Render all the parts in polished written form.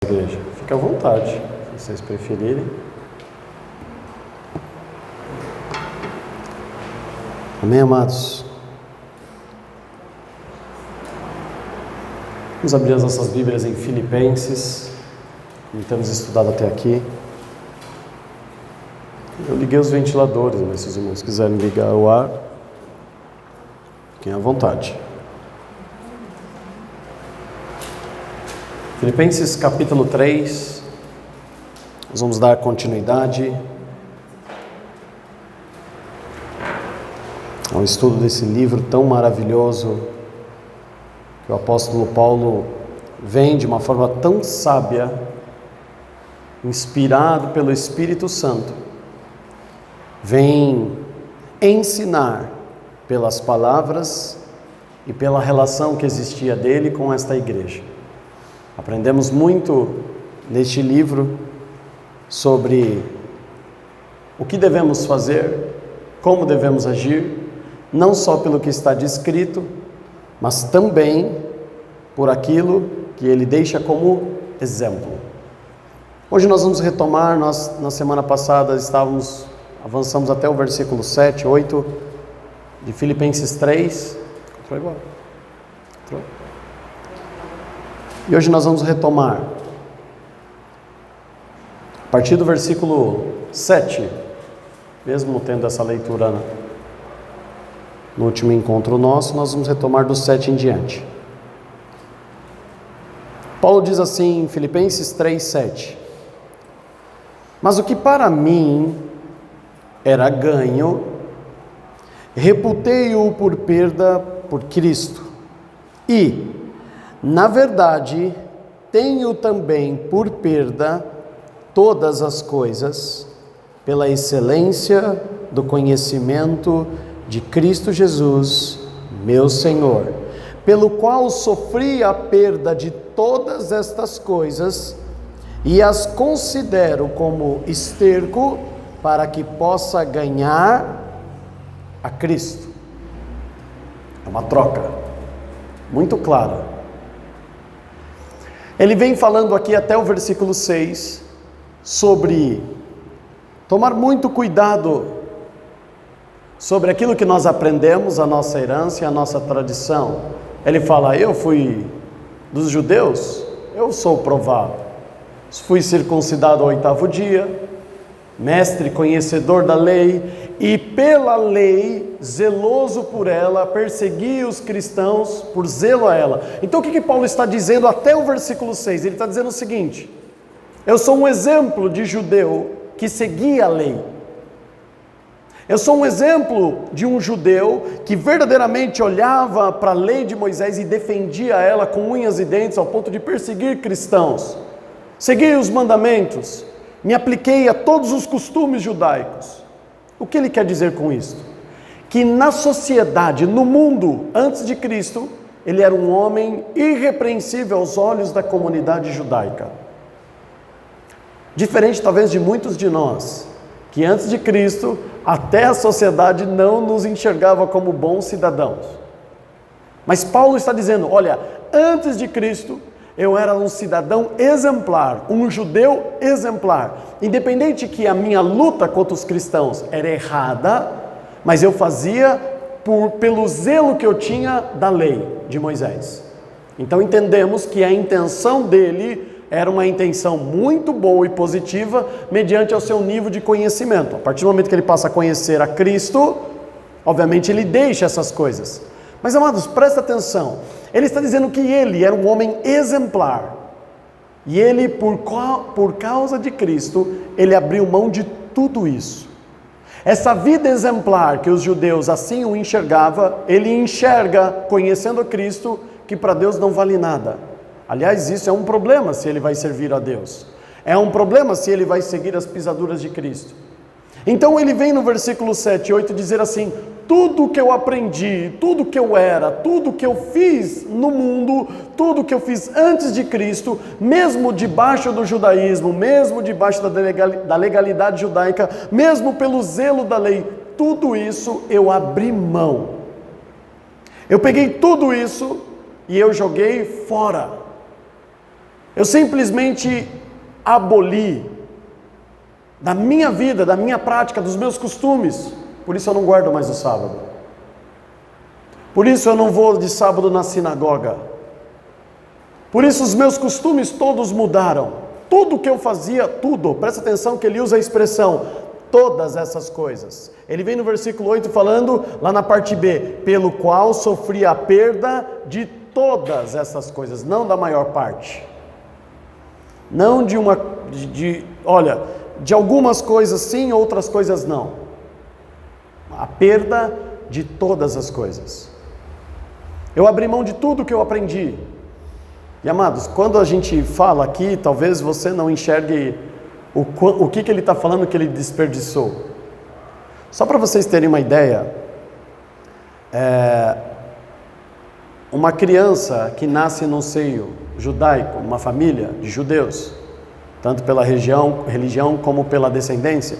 Igreja, fique à vontade, se vocês preferirem. Amém, amados? Vamos abrir as nossas Bíblias em Filipenses, como temos estudado até aqui. Eu liguei os ventiladores, mas se os irmãos quiserem ligar o ar, fiquem à vontade. Filipenses capítulo 3, nós vamos dar continuidade ao estudo desse livro tão maravilhoso que o apóstolo Paulo vem de uma forma tão sábia, inspirado pelo Espírito Santo, vem ensinar pelas palavras e pela relação que existia dele com esta igreja. Aprendemos muito neste livro sobre o que devemos fazer, como devemos agir, não só pelo que está descrito, mas também por aquilo que ele deixa como exemplo. Hoje nós vamos retomar, nós na semana passada avançamos até o versículo 7, 8 de Filipenses 3. E hoje nós vamos retomar a partir do versículo 7, mesmo tendo essa leitura no último encontro nosso, nós vamos retomar do 7 em diante. Paulo diz assim em Filipenses 3, 7: Mas o que para mim era ganho, reputei-o por perda por Cristo, e, na verdade, tenho também por perda todas as coisas, pela excelência do conhecimento de Cristo Jesus, meu Senhor, pelo qual sofri a perda de todas estas coisas e as considero como esterco para que possa ganhar a Cristo. É uma troca muito clara. Ele vem falando aqui até o versículo 6 sobre tomar muito cuidado sobre aquilo que nós aprendemos, a nossa herança e a nossa tradição. Ele fala: eu fui dos judeus, eu sou provado, fui circuncidado ao 8º dia, mestre, conhecedor da lei, e pela lei, zeloso por ela, persegui os cristãos por zelo a ela. Então o que Paulo está dizendo até o versículo 6? Ele está dizendo o seguinte: eu sou um exemplo de judeu que seguia a lei. Eu sou um exemplo de um judeu que verdadeiramente olhava para a lei de Moisés e defendia ela com unhas e dentes ao ponto de perseguir cristãos. Segui os mandamentos, me apliquei a todos os costumes judaicos. O que ele quer dizer com isso? Que na sociedade, no mundo, antes de Cristo, ele era um homem irrepreensível aos olhos da comunidade judaica. Diferente talvez de muitos de nós, que antes de Cristo, até a sociedade não nos enxergava como bons cidadãos. Mas Paulo está dizendo: olha, antes de Cristo, eu era um cidadão exemplar, um judeu exemplar. Independente que a minha luta contra os cristãos era errada, mas eu fazia pelo zelo que eu tinha da lei de Moisés. Então entendemos que a intenção dele era uma intenção muito boa e positiva, mediante ao seu nível de conhecimento. A partir do momento que ele passa a conhecer a Cristo, obviamente ele deixa essas coisas. Mas, amados, presta atenção. Ele está dizendo que ele era um homem exemplar. E ele, por causa de Cristo, ele abriu mão de tudo isso. Essa vida exemplar que os judeus assim o enxergavam, ele enxerga, conhecendo Cristo, que para Deus não vale nada. Aliás, isso é um problema se ele vai servir a Deus. É um problema se ele vai seguir as pisaduras de Cristo. Então ele vem no versículo 7 e 8 dizer assim: tudo que eu aprendi, tudo que eu era, tudo que eu fiz no mundo, tudo que eu fiz antes de Cristo, mesmo debaixo do judaísmo, mesmo debaixo da legalidade judaica, mesmo pelo zelo da lei, tudo isso eu abri mão. Eu peguei tudo isso e eu joguei fora. Eu simplesmente aboli da minha vida, da minha prática, dos meus costumes. Por isso eu não guardo mais o sábado. Por isso eu não vou de sábado na sinagoga. Por isso os meus costumes todos mudaram. Tudo que eu fazia, tudo, presta atenção que ele usa a expressão, todas essas coisas. Ele vem no versículo 8 falando, lá na parte B, pelo qual sofri a perda de todas essas coisas, não da maior parte. Não de algumas coisas sim, outras coisas não. A perda de todas as coisas. Eu abri mão de tudo que eu aprendi. E amados, quando a gente fala aqui, talvez você não enxergue o que ele está falando que ele desperdiçou. Só para vocês terem uma ideia, uma criança que nasce no seio judaico, uma família de judeus, tanto pela religião como pela descendência,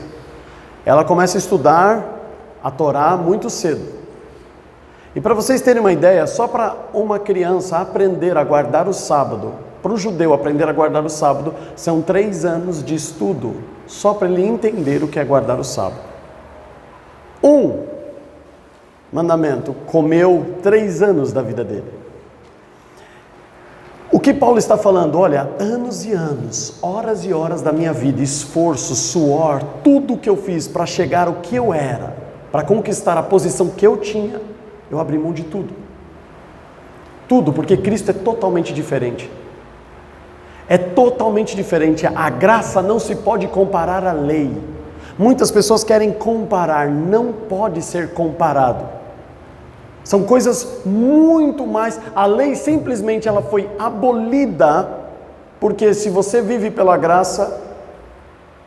ela começa a estudar a Torá muito cedo. E para vocês terem uma ideia, só para uma criança aprender a guardar o sábado, para o judeu aprender a guardar o sábado, são 3 anos de estudo, só para ele entender o que é guardar o sábado. Mandamento, comeu 3 anos da vida dele. O que Paulo está falando? Olha, anos e anos, horas e horas da minha vida, esforço, suor, tudo que eu fiz para chegar ao que eu era, para conquistar a posição que eu tinha, eu abri mão de tudo. Tudo, porque Cristo é totalmente diferente. É totalmente diferente. A graça não se pode comparar à lei. Muitas pessoas querem comparar, não pode ser comparado. São coisas muito mais. A lei simplesmente ela foi abolida, porque se você vive pela graça,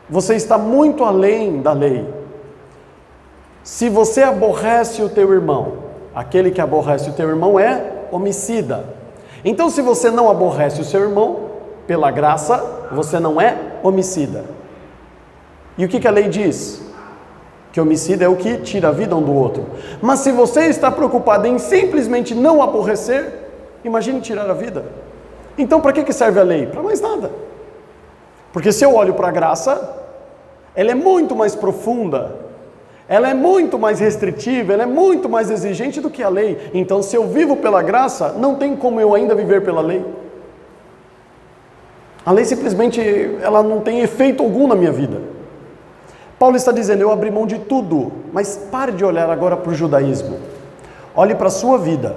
você está muito além da lei. Se você aborrece o teu irmão, aquele que aborrece o teu irmão é homicida. Então, se você não aborrece o seu irmão, pela graça, você não é homicida. E o que a lei diz? Que homicida é o que tira a vida um do outro. Mas se você está preocupado em simplesmente não aborrecer, imagine tirar a vida. Então, para que serve a lei? Para mais nada. Porque se eu olho para a graça, ela é muito mais profunda. Ela é muito mais restritiva, ela é muito mais exigente do que a lei. Então, se eu vivo pela graça, não tem como eu ainda viver pela lei. A lei simplesmente, ela não tem efeito algum na minha vida. Paulo está dizendo, eu abri mão de tudo, mas pare de olhar agora para o judaísmo. Olhe para a sua vida.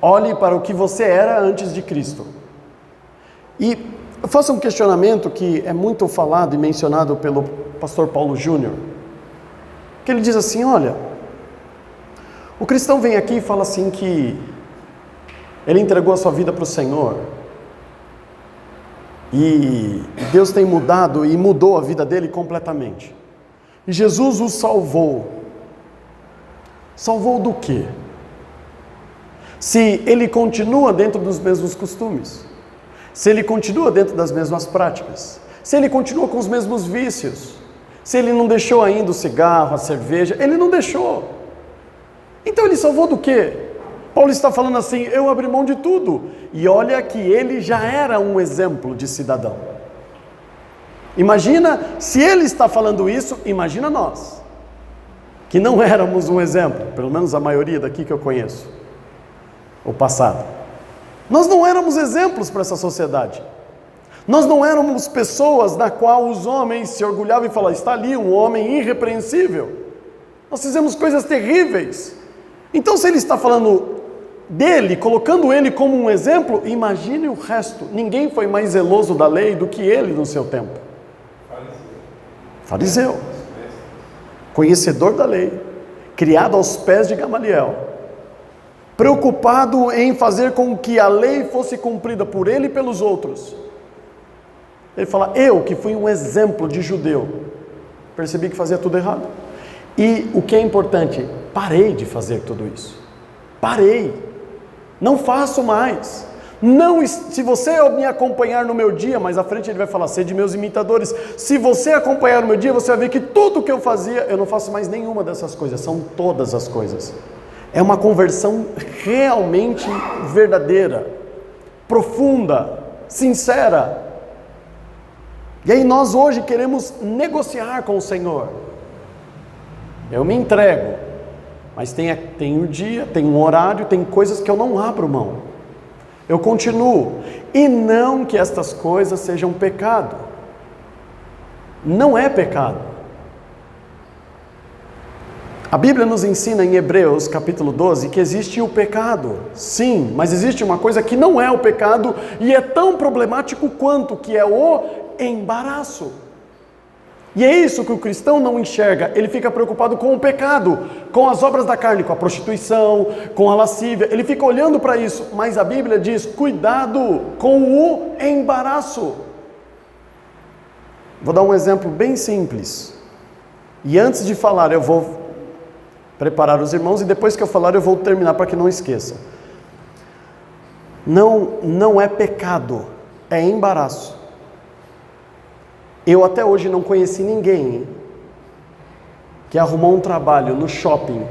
Olhe para o que você era antes de Cristo. E faça um questionamento que é muito falado e mencionado pelo pastor Paulo Júnior. Que ele diz assim, olha, o cristão vem aqui e fala assim que ele entregou a sua vida para o Senhor e Deus tem mudado e mudou a vida dele completamente. E Jesus o salvou. Salvou do quê? Se ele continua dentro dos mesmos costumes, se ele continua dentro das mesmas práticas, se ele continua com os mesmos vícios, se ele não deixou ainda o cigarro, a cerveja, ele não deixou. Então ele salvou do quê? Paulo está falando assim, eu abri mão de tudo. E olha que ele já era um exemplo de cidadão. Imagina, se ele está falando isso, imagina nós, que não éramos um exemplo, pelo menos a maioria daqui que eu conheço, o passado. Nós não éramos exemplos para essa sociedade. Nós não éramos pessoas na qual os homens se orgulhavam e falavam, está ali um homem irrepreensível. Nós fizemos coisas terríveis. Então, se ele está falando dele, colocando ele como um exemplo, imagine o resto. Ninguém foi mais zeloso da lei do que ele no seu tempo. Fariseu. Conhecedor da lei. Criado aos pés de Gamaliel. Preocupado em fazer com que a lei fosse cumprida por ele e pelos outros. Ele fala, eu que fui um exemplo de judeu, percebi que fazia tudo errado. E o que é importante, parei de fazer tudo isso. Parei. Não faço mais. Não, se você me acompanhar no meu dia, mais à frente ele vai falar, sede meus imitadores. Se você acompanhar no meu dia, você vai ver que tudo que eu fazia, eu não faço mais nenhuma dessas coisas, são todas as coisas. É uma conversão realmente verdadeira, profunda, sincera. E aí nós hoje queremos negociar com o Senhor. Eu me entrego, mas tem um dia, tem um horário, tem coisas que eu não abro mão. Eu continuo. E não que estas coisas sejam pecado. Não é pecado. A Bíblia nos ensina em Hebreus capítulo 12 que existe o pecado, sim, mas existe uma coisa que não é o pecado e é tão problemático quanto, que é o embaraço. E é isso que o cristão não enxerga, ele fica preocupado com o pecado, com as obras da carne, com a prostituição, com a lascívia, ele fica olhando para isso, mas a Bíblia diz, cuidado com o embaraço. Vou dar um exemplo bem simples, e antes de falar eu vou preparar os irmãos, e depois que eu falar eu vou terminar para que não esqueça. Não é pecado, é embaraço. Eu até hoje não conheci ninguém que arrumou um trabalho no shopping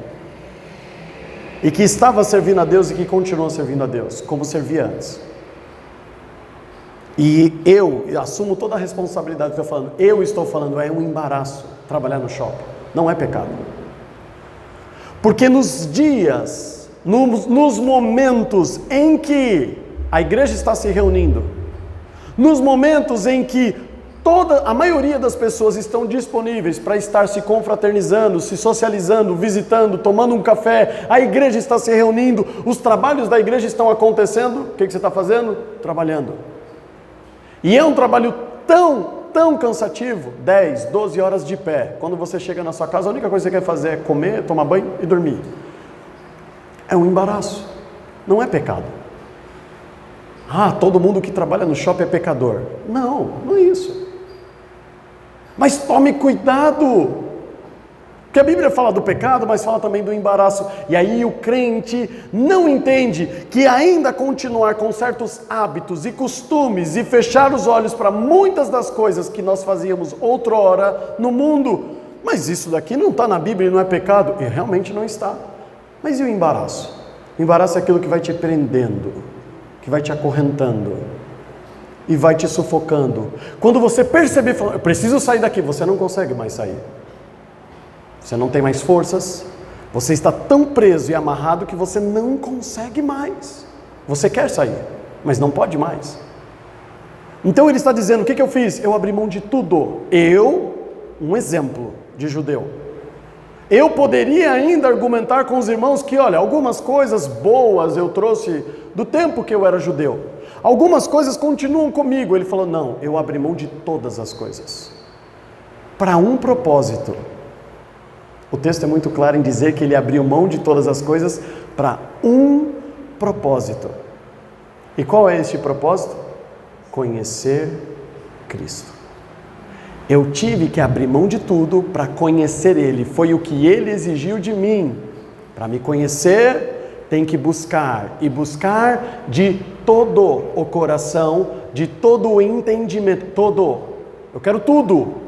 e que estava servindo a Deus e que continuou servindo a Deus, como servia antes. E eu assumo toda a responsabilidade que eu estou falando. Eu estou falando, é um embaraço trabalhar no shopping, não é pecado. Porque nos dias, nos momentos em que a igreja está se reunindo, nos momentos em que a maioria das pessoas estão disponíveis para estar se confraternizando, se socializando, visitando, tomando um café, a igreja está se reunindo, os trabalhos da igreja estão acontecendo, o que você está fazendo? Trabalhando. E é um trabalho tão cansativo, 10, 12 horas de pé. Quando você chega na sua casa, a única coisa que você quer fazer é comer, tomar banho e dormir. É um embaraço, não é pecado. Todo mundo que trabalha no shopping é pecador. Não é isso. Mas tome cuidado, porque a Bíblia fala do pecado, mas fala também do embaraço. E aí o crente não entende que ainda continuar com certos hábitos e costumes e fechar os olhos para muitas das coisas que nós fazíamos outrora no mundo. Mas isso daqui não está na Bíblia e não é pecado. E realmente não está. Mas e o embaraço? O embaraço é aquilo que vai te prendendo, que vai te acorrentando e vai te sufocando. Quando você perceber, eu preciso sair daqui, você não consegue mais sair. Você não tem mais forças, você está tão preso e amarrado que você não consegue mais. Você quer sair, mas não pode mais. Então ele está dizendo, o que eu fiz? Eu abri mão de tudo. Um exemplo de judeu. Eu poderia ainda argumentar com os irmãos que, olha, algumas coisas boas eu trouxe do tempo que eu era judeu. Algumas coisas continuam comigo. Ele falou, não, eu abri mão de todas as coisas. Para um propósito. O texto é muito claro em dizer que ele abriu mão de todas as coisas para um propósito. E qual é este propósito? Conhecer Cristo. Eu tive que abrir mão de tudo para conhecer Ele. Foi o que Ele exigiu de mim. Para me conhecer, tem que buscar. E buscar de todo o coração, de todo o entendimento. Eu quero tudo.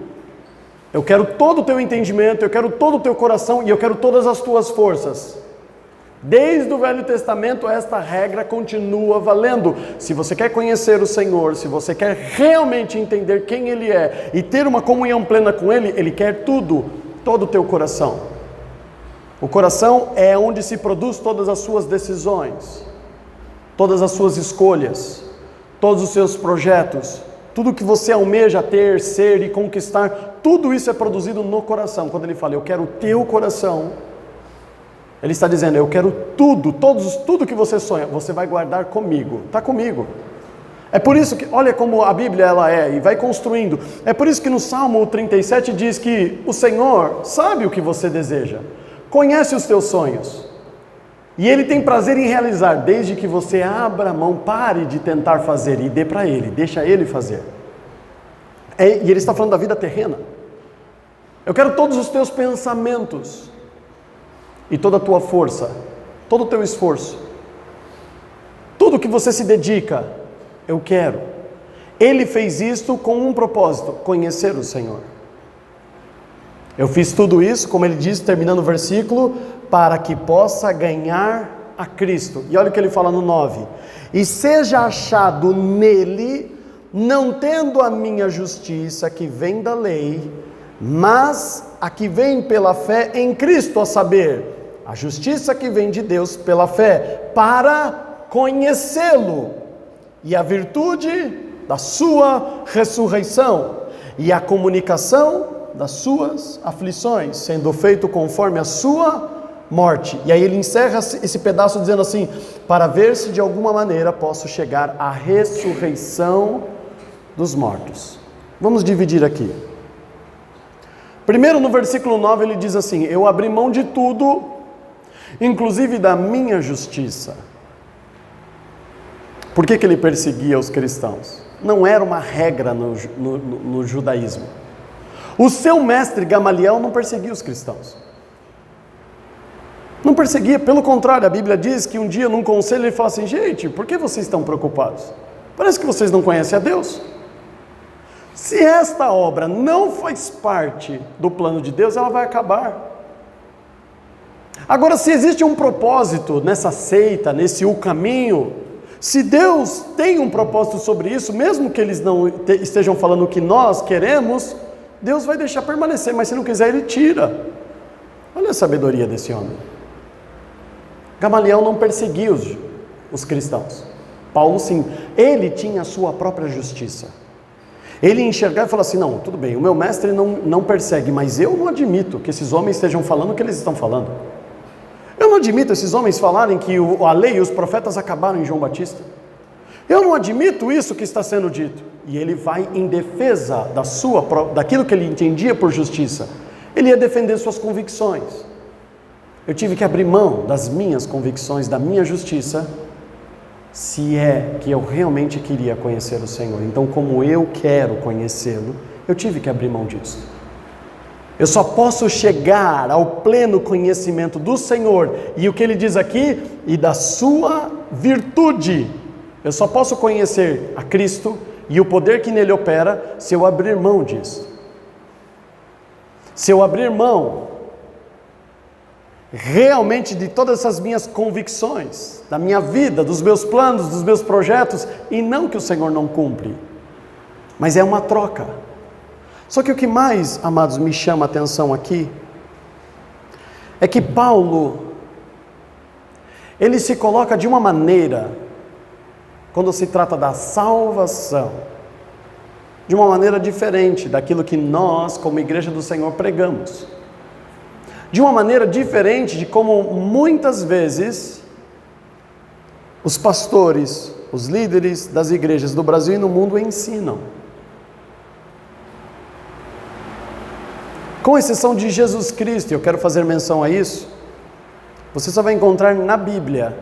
Eu quero todo o teu entendimento, eu quero todo o teu coração e eu quero todas as tuas forças. Desde o Velho Testamento, esta regra continua valendo. Se você quer conhecer o Senhor, se você quer realmente entender quem Ele é e ter uma comunhão plena com Ele, Ele quer tudo, todo o teu coração. O coração é onde se produz todas as suas decisões, todas as suas escolhas, todos os seus projetos. Tudo que você almeja ter, ser e conquistar, tudo isso é produzido no coração. Quando ele fala, eu quero o teu coração, ele está dizendo, eu quero tudo que você sonha, você vai guardar comigo, está comigo. É por isso que, olha como a Bíblia ela é, e vai construindo. É por isso que no Salmo 37 diz que o Senhor sabe o que você deseja, conhece os teus sonhos. E Ele tem prazer em realizar, desde que você abra a mão, pare de tentar fazer e dê para Ele, deixa Ele fazer. E Ele está falando da vida terrena. Eu quero todos os teus pensamentos, e toda a tua força, todo o teu esforço, tudo que você se dedica, eu quero. Ele fez isto com um propósito, conhecer o Senhor. Eu fiz tudo isso, como ele diz, terminando o versículo, para que possa ganhar a Cristo. E olha o que ele fala no 9: e seja achado nele, não tendo a minha justiça que vem da lei, mas a que vem pela fé em Cristo, a saber, a justiça que vem de Deus pela fé, para conhecê-lo, e a virtude da sua ressurreição, e a comunicação das suas aflições, sendo feito conforme a sua morte. E aí ele encerra esse pedaço dizendo assim: para ver se de alguma maneira posso chegar à ressurreição dos mortos. Vamos dividir aqui. Primeiro, no versículo 9, ele diz assim: eu abri mão de tudo, inclusive da minha justiça. Por que ele perseguia os cristãos? Não era uma regra no judaísmo. O seu mestre Gamaliel não perseguia os cristãos. Não perseguia, pelo contrário, a Bíblia diz que um dia num conselho ele fala assim: gente, por que vocês estão preocupados? Parece que vocês não conhecem a Deus. Se esta obra não faz parte do plano de Deus, ela vai acabar. Agora, se existe um propósito nessa seita, nesse caminho, se Deus tem um propósito sobre isso, mesmo que eles não estejam falando o que nós queremos, Deus vai deixar permanecer, mas se não quiser, Ele tira. Olha a sabedoria desse homem. Gamaliel não perseguia os cristãos. Paulo sim, ele tinha a sua própria justiça. Ele enxergava e falava assim: não, tudo bem, o meu mestre não persegue, mas eu não admito que esses homens estejam falando o que eles estão falando. Eu não admito esses homens falarem que a lei e os profetas acabaram em João Batista. Eu não admito isso que está sendo dito. E ele vai em defesa daquilo que ele entendia por justiça. Ele ia defender suas convicções. Eu tive que abrir mão das minhas convicções, da minha justiça, se é que eu realmente queria conhecer o Senhor. Então, como eu quero conhecê-lo, eu tive que abrir mão disso. Eu só posso chegar ao pleno conhecimento do Senhor, e o que ele diz aqui, e da sua virtude. Eu só posso conhecer a Cristo e o poder que nele opera, se eu abrir mão disso. Se eu abrir mão realmente de todas essas minhas convicções, da minha vida, dos meus planos, dos meus projetos, e não que o Senhor não cumpre, mas é uma troca. Só que o que mais, amados, me chama a atenção aqui, é que Paulo, ele se coloca de uma maneira, quando se trata da salvação, de uma maneira diferente daquilo que nós, como Igreja do Senhor, pregamos. De uma maneira diferente de como muitas vezes os pastores, os líderes das igrejas do Brasil e no mundo ensinam. Com exceção de Jesus Cristo, eu quero fazer menção a isso, você só vai encontrar na Bíblia,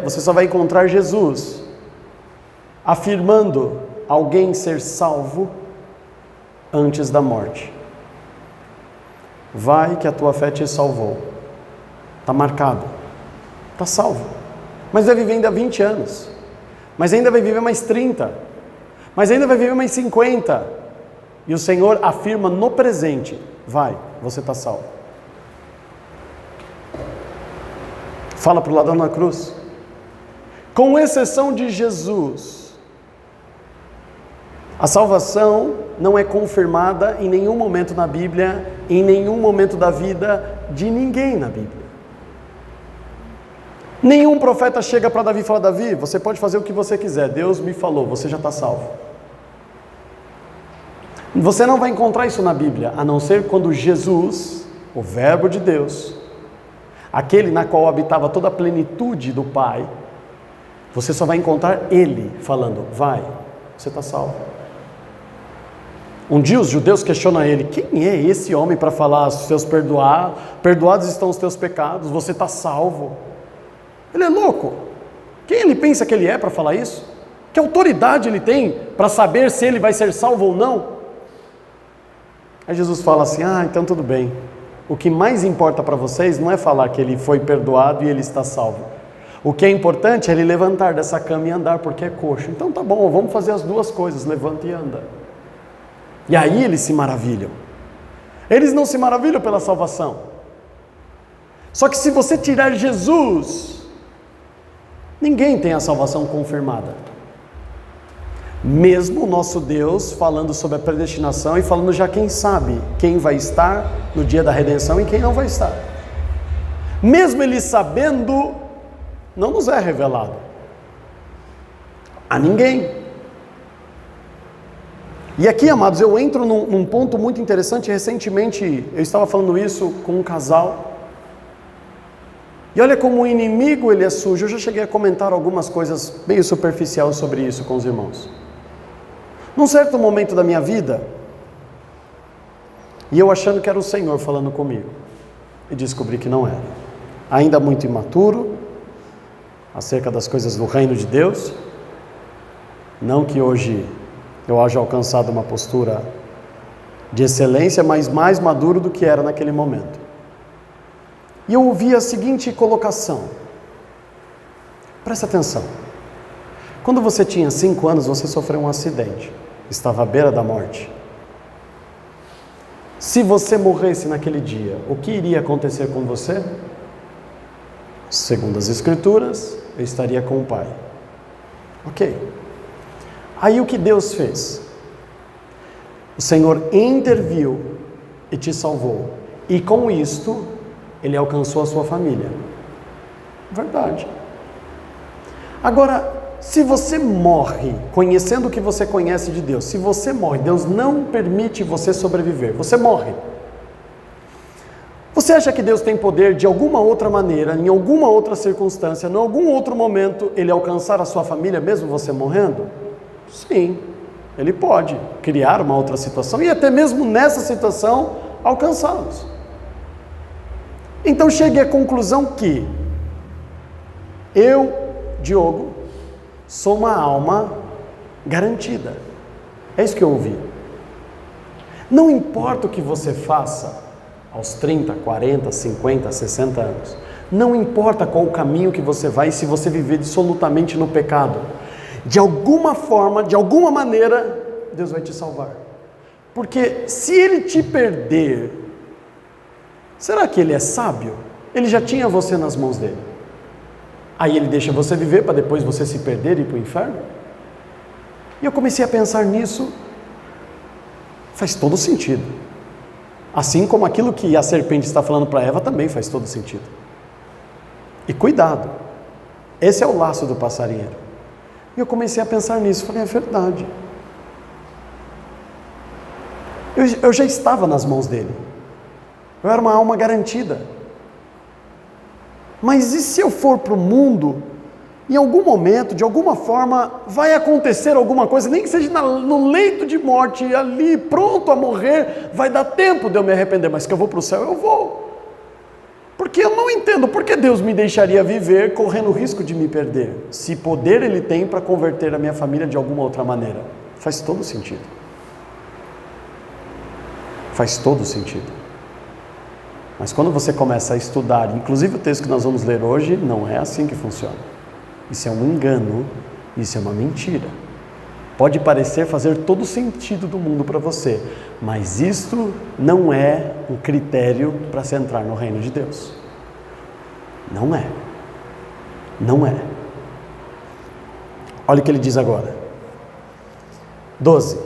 você só vai encontrar Jesus afirmando alguém ser salvo antes da morte. Vai que a tua fé te salvou. Está marcado. Está salvo. Mas vai viver ainda 20 anos. Mas ainda vai viver mais 30. Mas ainda vai viver mais 50. E o Senhor afirma no presente: vai, você está salvo. Fala para o ladrão na cruz. Com exceção de Jesus, a salvação não é confirmada em nenhum momento na Bíblia, em nenhum momento da vida de ninguém na Bíblia. Nenhum profeta chega para Davi e fala: Davi, você pode fazer o que você quiser, Deus me falou, você já está salvo. Você não vai encontrar isso na Bíblia, a não ser quando Jesus, o Verbo de Deus, aquele na qual habitava toda a plenitude do Pai, você só vai encontrar Ele falando: vai, você está salvo. Um dia os judeus questionam ele: quem é esse homem para falar seus perdoados estão os teus pecados, você está salvo? Ele é louco. Quem ele pensa que ele é para falar isso? Que autoridade ele tem para saber se ele vai ser salvo ou não? Aí Jesus fala assim: então tudo bem. O que mais importa para vocês não é falar que ele foi perdoado e ele está salvo. O que é importante é ele levantar dessa cama e andar, porque é coxo. Então tá bom, vamos fazer as duas coisas, levanta e anda. E aí eles se maravilham. Eles não se maravilham pela salvação. Só que se você tirar Jesus, ninguém tem a salvação confirmada. Mesmo o nosso Deus falando sobre a predestinação e falando já quem sabe quem vai estar no dia da redenção e quem não vai estar. Mesmo Ele sabendo, não nos é revelado a ninguém. E aqui, amados, eu entro num ponto muito interessante. Recentemente eu estava falando isso com um casal. E olha como o inimigo ele é sujo. Eu já cheguei a comentar algumas coisas meio superficiais sobre isso com os irmãos. Num certo momento da minha vida, e eu achando que era o Senhor falando comigo, e descobri que não era. Ainda muito imaturo acerca das coisas do reino de Deus. Não que hoje eu haja alcançado uma postura de excelência, mas mais maduro do que era naquele momento. E eu ouvi a seguinte colocação. Presta atenção. Quando você tinha 5 anos, você sofreu um acidente. Estava à beira da morte. Se você morresse naquele dia, o que iria acontecer com você? Segundo as Escrituras, eu estaria com o Pai. Ok. Aí o que Deus fez? O Senhor interviu e te salvou. E com isto, Ele alcançou a sua família. Verdade. Agora, se você morre conhecendo o que você conhece de Deus, se você morre, Deus não permite você sobreviver, você morre. Você acha que Deus tem poder de alguma outra maneira, em alguma outra circunstância, em algum outro momento, Ele alcançar a sua família mesmo você morrendo? Sim, Ele pode criar uma outra situação e até mesmo nessa situação alcançá-los. Então cheguei à conclusão que eu, Diogo, sou uma alma garantida. É isso que eu ouvi. Não importa o que você faça aos 30, 40, 50, 60 anos. Não importa qual o caminho que você vai, se você viver absolutamente no pecado. De alguma forma, de alguma maneira, Deus vai te salvar. Porque se Ele te perder, será que Ele é sábio? Ele já tinha você nas mãos dele. Aí Ele deixa você viver para depois você se perder e ir para o inferno? E eu comecei a pensar nisso. Faz todo sentido. Assim como aquilo que a serpente está falando para Eva também faz todo sentido. E cuidado, esse é o laço do passarinheiro. E eu comecei a pensar nisso, falei, é verdade. Eu já estava nas mãos dele. Eu era uma alma garantida. Mas e se eu for para o mundo, em algum momento, de alguma forma, vai acontecer alguma coisa, nem que seja no leito de morte, ali, pronto a morrer, vai dar tempo de eu me arrepender, mas que eu vou para o céu, eu vou. Porque eu não entendo por que Deus me deixaria viver correndo o risco de me perder, se poder Ele tem para converter a minha família de alguma outra maneira. Faz todo sentido. Faz todo sentido. Mas quando você começa a estudar, inclusive o texto que nós vamos ler hoje, não é assim que funciona. Isso é um engano, isso é uma mentira. Pode parecer fazer todo sentido do mundo para você, mas isto não é um critério para se entrar no reino de Deus. Não é. Não é. Olha o que ele diz agora. 12.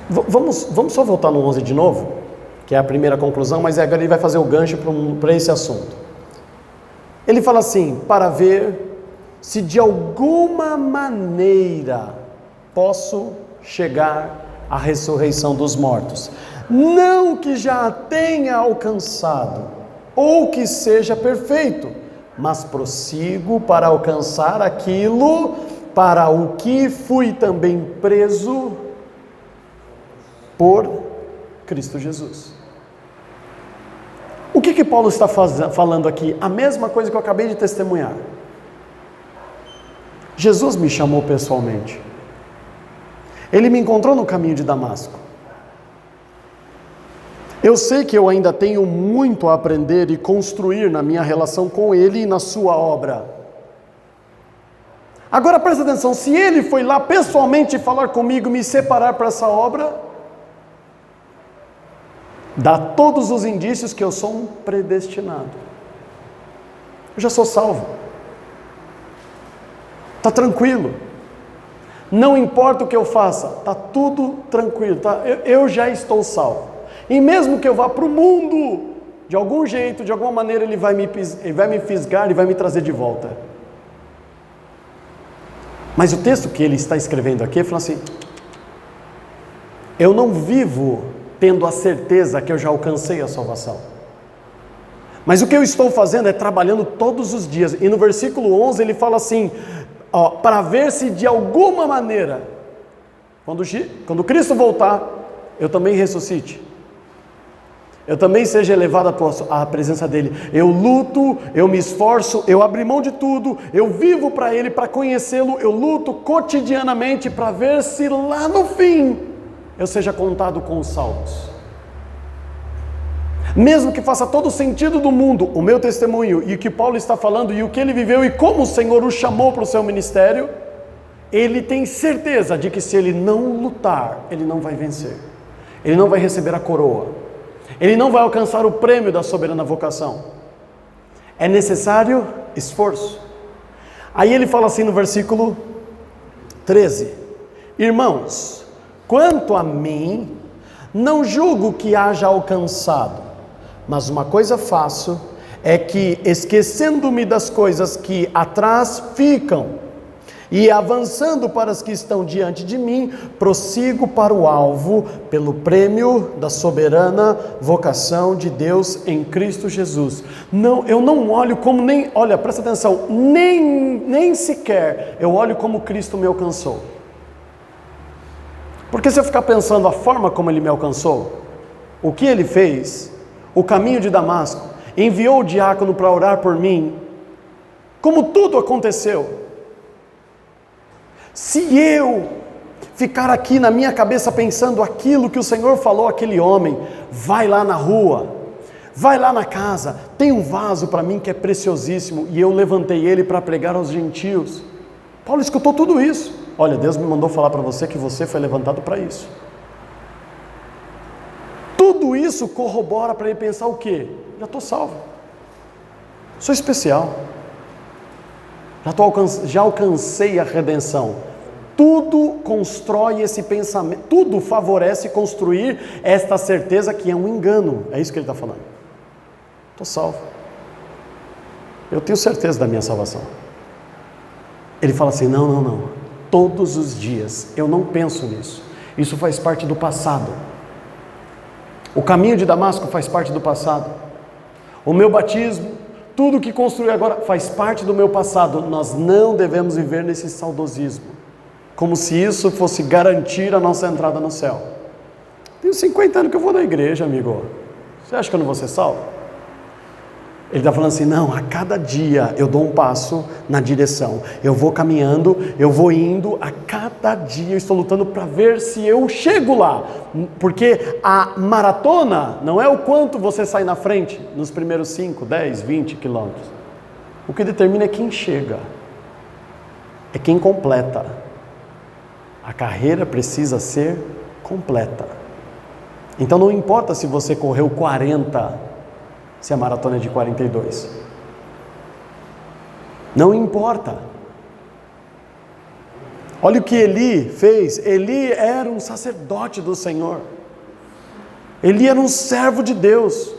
Vamos só voltar no 11 de novo, que é a primeira conclusão, mas agora ele vai fazer o gancho para esse assunto. Ele fala assim, para ver se de alguma maneira posso chegar à ressurreição dos mortos. Não que já a tenha alcançado, ou que seja perfeito, mas prossigo para alcançar aquilo para o que fui também preso por Cristo Jesus. O que Paulo está falando aqui? A mesma coisa que eu acabei de testemunhar. Jesus me chamou pessoalmente. Ele me encontrou no caminho de Damasco. Eu sei que eu ainda tenho muito a aprender e construir na minha relação com Ele e na sua obra. Agora presta atenção, se Ele foi lá pessoalmente falar comigo, me separar para essa obra, dá todos os indícios que eu sou um predestinado. Eu já sou salvo. Está tranquilo. Não importa o que eu faça, está tudo tranquilo. Tá? Eu já estou salvo. E mesmo que eu vá para o mundo, de algum jeito, de alguma maneira, ele vai me fisgar e vai me trazer de volta. Mas o texto que ele está escrevendo aqui, ele fala assim: eu não vivo tendo a certeza que eu já alcancei a salvação. Mas o que eu estou fazendo é trabalhando todos os dias. E no versículo 11 ele fala assim, para ver se de alguma maneira, quando Cristo voltar, eu também ressuscite. Eu também seja elevado à presença dele. Eu luto, eu me esforço, eu abro mão de tudo, eu vivo para ele, para conhecê-lo, eu luto cotidianamente para ver se lá no fim eu seja contado com os salvos. Mesmo que faça todo o sentido do mundo, o meu testemunho e o que Paulo está falando e o que ele viveu e como o Senhor o chamou para o seu ministério, ele tem certeza de que se ele não lutar, ele não vai vencer. Ele não vai receber a coroa. Ele não vai alcançar o prêmio da soberana vocação. É necessário esforço. Aí ele fala assim no versículo 13: irmãos, quanto a mim, não julgo que haja alcançado, mas uma coisa faço, é que esquecendo-me das coisas que atrás ficam, e avançando para as que estão diante de mim, prossigo para o alvo, pelo prêmio da soberana vocação de Deus em Cristo Jesus. Não, eu não olho como olha, presta atenção, nem sequer eu olho como Cristo me alcançou. Porque se eu ficar pensando a forma como Ele me alcançou, o que Ele fez, o caminho de Damasco, enviou o diácono para orar por mim, como tudo aconteceu. Se eu ficar aqui na minha cabeça pensando aquilo que o Senhor falou àquele homem, vai lá na rua, vai lá na casa, tem um vaso para mim que é preciosíssimo, e eu levantei ele para pregar aos gentios. Paulo escutou tudo isso. Olha, Deus me mandou falar para você que você foi levantado para isso. Tudo isso corrobora para ele pensar o quê? Já estou salvo, sou especial, já alcancei a redenção. Tudo constrói esse pensamento, tudo favorece construir esta certeza que é um engano. É isso que ele está falando. Estou salvo, eu tenho certeza da minha salvação. Ele fala assim, não, todos os dias, eu não penso nisso, isso faz parte do passado. O caminho de Damasco faz parte do passado. O meu batismo, tudo que construí agora faz parte do meu passado. Nós não devemos viver nesse saudosismo, como se isso fosse garantir a nossa entrada no céu. Tenho 50 anos que eu vou na igreja, amigo. Você acha que eu não vou ser salvo? Ele está falando assim, não, a cada dia eu dou um passo na direção, eu vou caminhando, eu vou indo, a cada dia eu estou lutando para ver se eu chego lá, porque a maratona não é o quanto você sai na frente, nos primeiros 5, 10, 20 quilômetros, o que determina é quem chega, é quem completa. A carreira precisa ser completa. Então não importa se você correu 40, se a maratona é de 42. Não importa. Olha o que Eli fez. Eli era um sacerdote do Senhor. Eli era um servo de Deus.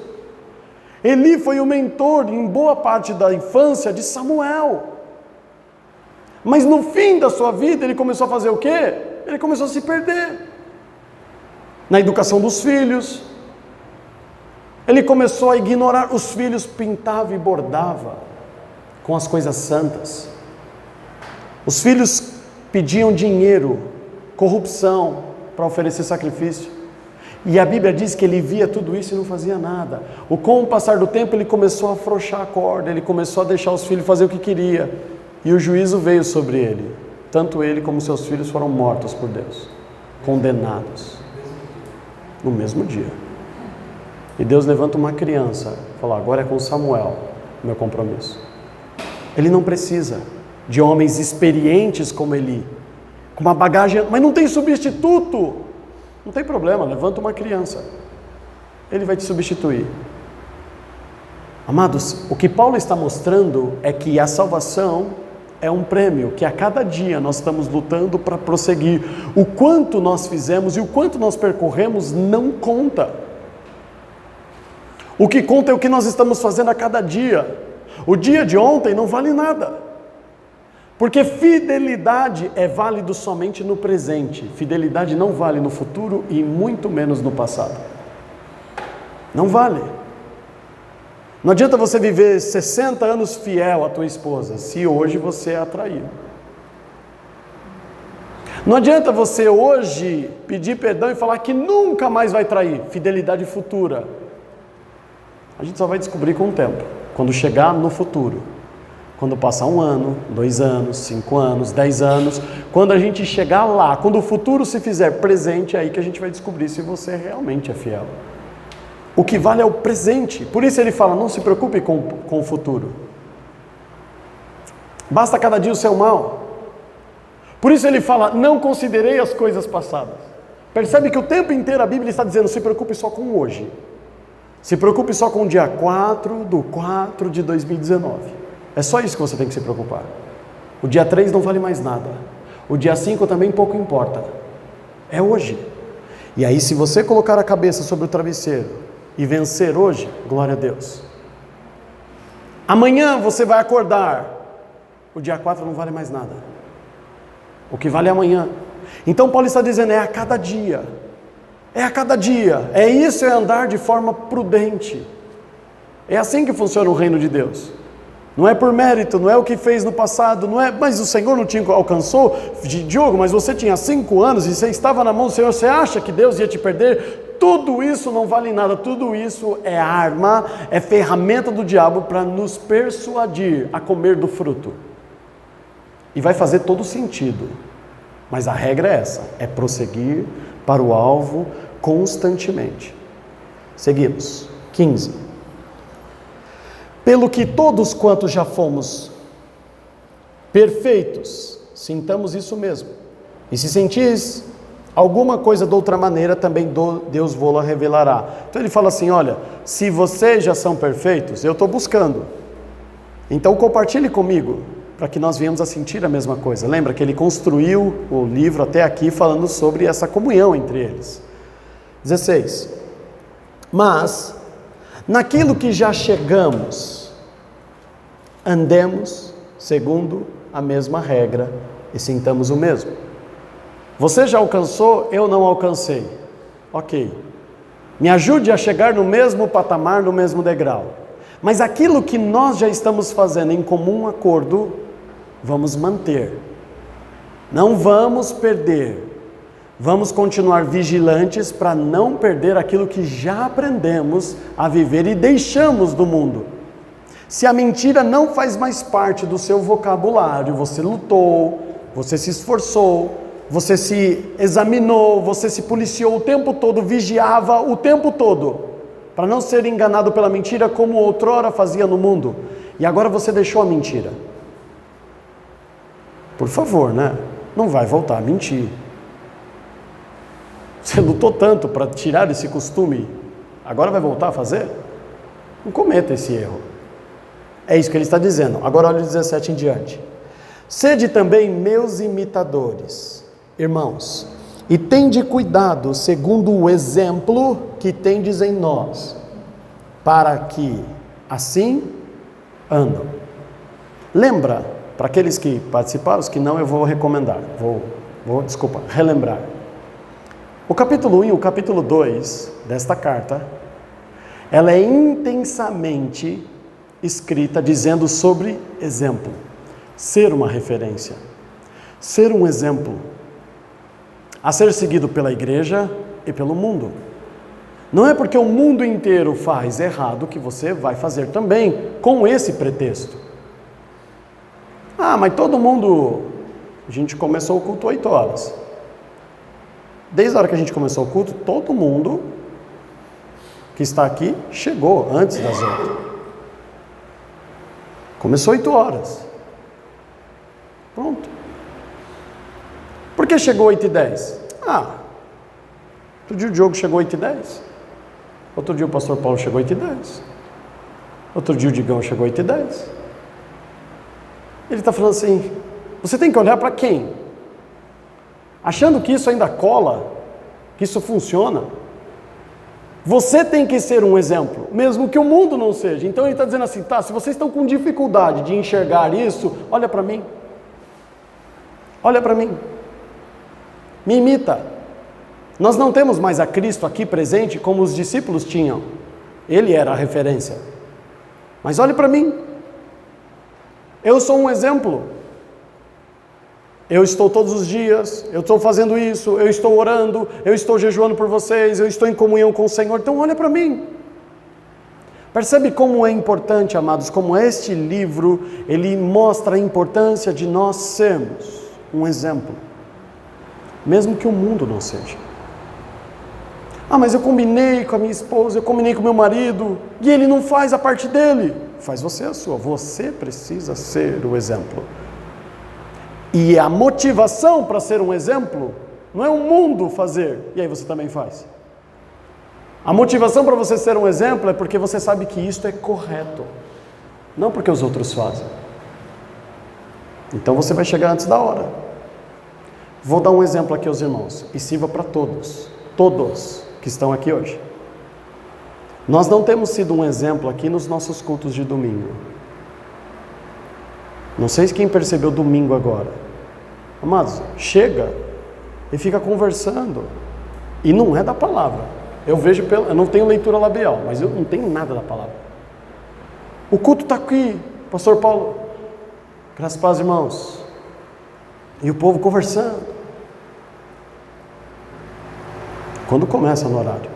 Eli foi o mentor em boa parte da infância de Samuel. Mas no fim da sua vida ele começou a fazer o quê? Ele começou a se perder na educação dos filhos. Ele começou a ignorar os filhos, pintava e bordava com as coisas santas. Os filhos pediam dinheiro, corrupção, para oferecer sacrifício. E a Bíblia diz que ele via tudo isso e não fazia nada. Com o passar do tempo ele começou a afrouxar a corda, ele começou a deixar os filhos fazer o que queria. E o juízo veio sobre ele. Tanto ele como seus filhos foram mortos por Deus, condenados, no mesmo dia. E Deus levanta uma criança, fala, agora é com Samuel, meu compromisso. Ele não precisa de homens experientes como Eli, com uma bagagem, mas não tem substituto. Não tem problema, levanta uma criança. Ele vai te substituir. Amados, o que Paulo está mostrando é que a salvação é um prêmio, que a cada dia nós estamos lutando para prosseguir. O quanto nós fizemos e o quanto nós percorremos não conta. O que conta é o que nós estamos fazendo a cada dia. O dia de ontem não vale nada. Porque fidelidade é válido somente no presente. Fidelidade não vale no futuro e muito menos no passado. Não vale. Não adianta você viver 60 anos fiel à tua esposa, se hoje você a traiu. Não adianta você hoje pedir perdão e falar que nunca mais vai trair. Fidelidade futura. A gente só vai descobrir com o tempo, quando chegar no futuro. Quando passar 1 ano, 2 anos, 5 anos, 10 anos, quando a gente chegar lá, quando o futuro se fizer presente, é aí que a gente vai descobrir se você realmente é fiel. O que vale é o presente. Por isso ele fala, não se preocupe com o futuro. Basta cada dia o seu mal. Por isso ele fala, não considerei as coisas passadas. Percebe que o tempo inteiro a Bíblia está dizendo, se preocupe só com hoje. Se preocupe só com o dia 4/4 de 2019. É só isso que você tem que se preocupar. O dia 3 não vale mais nada. O dia 5 também pouco importa. É hoje. E aí se você colocar a cabeça sobre o travesseiro e vencer hoje, glória a Deus. Amanhã você vai acordar. O dia 4 não vale mais nada. O que vale é amanhã. Então Paulo está dizendo, é a cada dia. É a cada dia. É isso, é andar de forma prudente. É assim que funciona o reino de Deus. Não é por mérito, não é o que fez no passado, não é, mas o Senhor não te alcançou, Diogo, mas você tinha 5 anos e você estava na mão do Senhor, você acha que Deus ia te perder? Tudo isso não vale nada, tudo isso é arma, é ferramenta do diabo para nos persuadir a comer do fruto. E vai fazer todo sentido, mas a regra é essa, é prosseguir para o alvo constantemente. Seguimos. 15. Pelo que todos quantos já fomos perfeitos, sintamos isso mesmo. E se sentis alguma coisa de outra maneira, também Deus vô-la revelará. Então ele fala assim, olha, se vocês já são perfeitos, eu estou buscando. Então compartilhe comigo, para que nós venhamos a sentir a mesma coisa. Lembra que ele construiu o livro até aqui falando sobre essa comunhão entre eles. 16. Mas, naquilo que já chegamos, andemos segundo a mesma regra e sintamos o mesmo. Você já alcançou, eu não alcancei. Ok. Me ajude a chegar no mesmo patamar, no mesmo degrau. Mas aquilo que nós já estamos fazendo em comum acordo, vamos manter. Não vamos perder. Vamos continuar vigilantes para não perder aquilo que já aprendemos a viver e deixamos do mundo. Se a mentira não faz mais parte do seu vocabulário, você lutou, você se esforçou, você se examinou, você se policiou o tempo todo, vigiava o tempo todo, para não ser enganado pela mentira como outrora fazia no mundo, e agora você deixou a mentira. Por favor, né? Não vai voltar a mentir. Você lutou tanto para tirar esse costume, agora vai voltar a fazer? Não cometa esse erro. É isso que ele está dizendo. Agora olha o 17 em diante. Sede também meus imitadores, irmãos, e tende cuidado segundo o exemplo que tendes em nós, para que assim andam. Lembra, para aqueles que participaram, os que não eu vou recomendar, relembrar. O capítulo 1 e o capítulo 2 desta carta, ela é intensamente escrita dizendo sobre exemplo, ser uma referência, ser um exemplo, a ser seguido pela igreja e pelo mundo. Não é porque o mundo inteiro faz errado que você vai fazer também, com esse pretexto. Ah, mas todo mundo, a gente começou o culto 8 horas. Desde a hora que a gente começou o culto, todo mundo que está aqui chegou antes das 8. Começou 8 horas. Pronto. Por que chegou 8:10? Outro dia o Diogo chegou 8:10. Outro dia o pastor Paulo chegou 8h10. Outro dia o Digão chegou 8h10. Ele está falando assim, você tem que olhar para quem? Achando que isso ainda cola, que isso funciona. Você tem que ser um exemplo, mesmo que o mundo não seja. Então ele está dizendo assim, tá, se vocês estão com dificuldade de enxergar isso, olha para mim. Olha para mim. Me imita. Nós não temos mais a Cristo aqui presente como os discípulos tinham. Ele era a referência. Mas olhe para mim. Eu sou um exemplo. Eu estou todos os dias, eu estou fazendo isso, eu estou orando, eu estou jejuando por vocês, eu estou em comunhão com o Senhor. Então olha para mim. Percebe como é importante, amados, como este livro, ele mostra a importância de nós sermos um exemplo. Mesmo que o mundo não seja. Ah, mas eu combinei com a minha esposa, eu combinei com o meu marido, e ele não faz a parte dele. Faz você a sua. Você precisa ser o exemplo. E a motivação para ser um exemplo não é o mundo fazer, e aí você também faz. A motivação para você ser um exemplo é porque você sabe que isto é correto, não porque os outros fazem. Então você vai chegar antes da hora. Vou dar um exemplo aqui aos irmãos, e sirva para todos que estão aqui hoje. Nós não temos sido um exemplo aqui nos nossos cultos de domingo. Não sei se quem percebeu domingo agora. Amados, chega e fica conversando. E não é da palavra. Eu não tenho leitura labial, mas eu não tenho nada da palavra. O culto está aqui, pastor Paulo. Graças a Deus, irmãos. E o povo conversando. Quando começa no horário?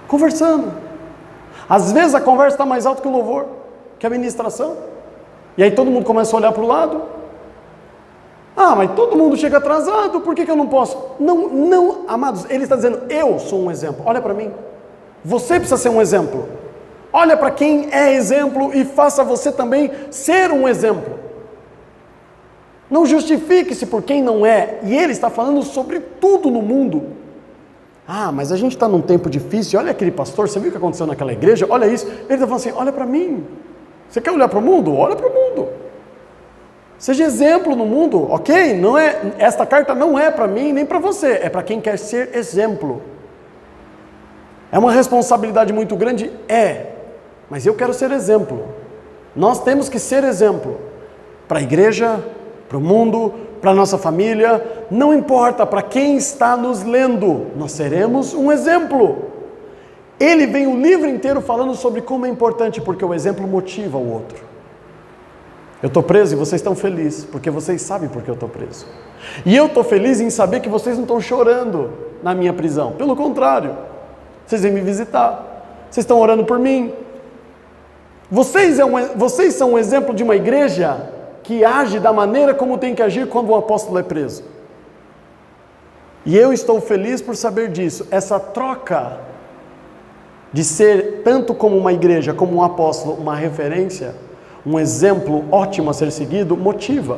Conversando. Às vezes a conversa está mais alta que o louvor, que a ministração. E aí todo mundo começa a olhar para o lado. Ah, mas todo mundo chega atrasado, por que eu não posso? Não, amados, ele está dizendo, eu sou um exemplo, olha para mim. Você precisa ser um exemplo. Olha para quem é exemplo e faça você também ser um exemplo. Não justifique-se por quem não é. E ele está falando sobre tudo no mundo. Ah, mas a gente está num tempo difícil, olha aquele pastor, você viu o que aconteceu naquela igreja? Olha isso. Ele está falando assim, olha para mim. Você quer olhar para o mundo? Olha para o mundo. Seja exemplo no mundo, ok? Esta carta não é para mim nem para você, é para quem quer ser exemplo. É uma responsabilidade muito grande? É, mas eu quero ser exemplo. Nós temos que ser exemplo para a igreja, para o mundo, para a nossa família, não importa para quem está nos lendo, nós seremos um exemplo. Ele vem o livro inteiro falando sobre como é importante, porque o exemplo motiva o outro. Eu estou preso e vocês estão felizes, porque vocês sabem porque eu estou preso. E eu estou feliz em saber que vocês não estão chorando na minha prisão. Pelo contrário, vocês vêm me visitar, vocês estão orando por mim. Vocês são um exemplo de uma igreja que age da maneira como tem que agir quando um apóstolo é preso. E eu estou feliz por saber disso. Essa troca de ser, tanto como uma igreja, como um apóstolo, uma referência, um exemplo ótimo a ser seguido, motiva.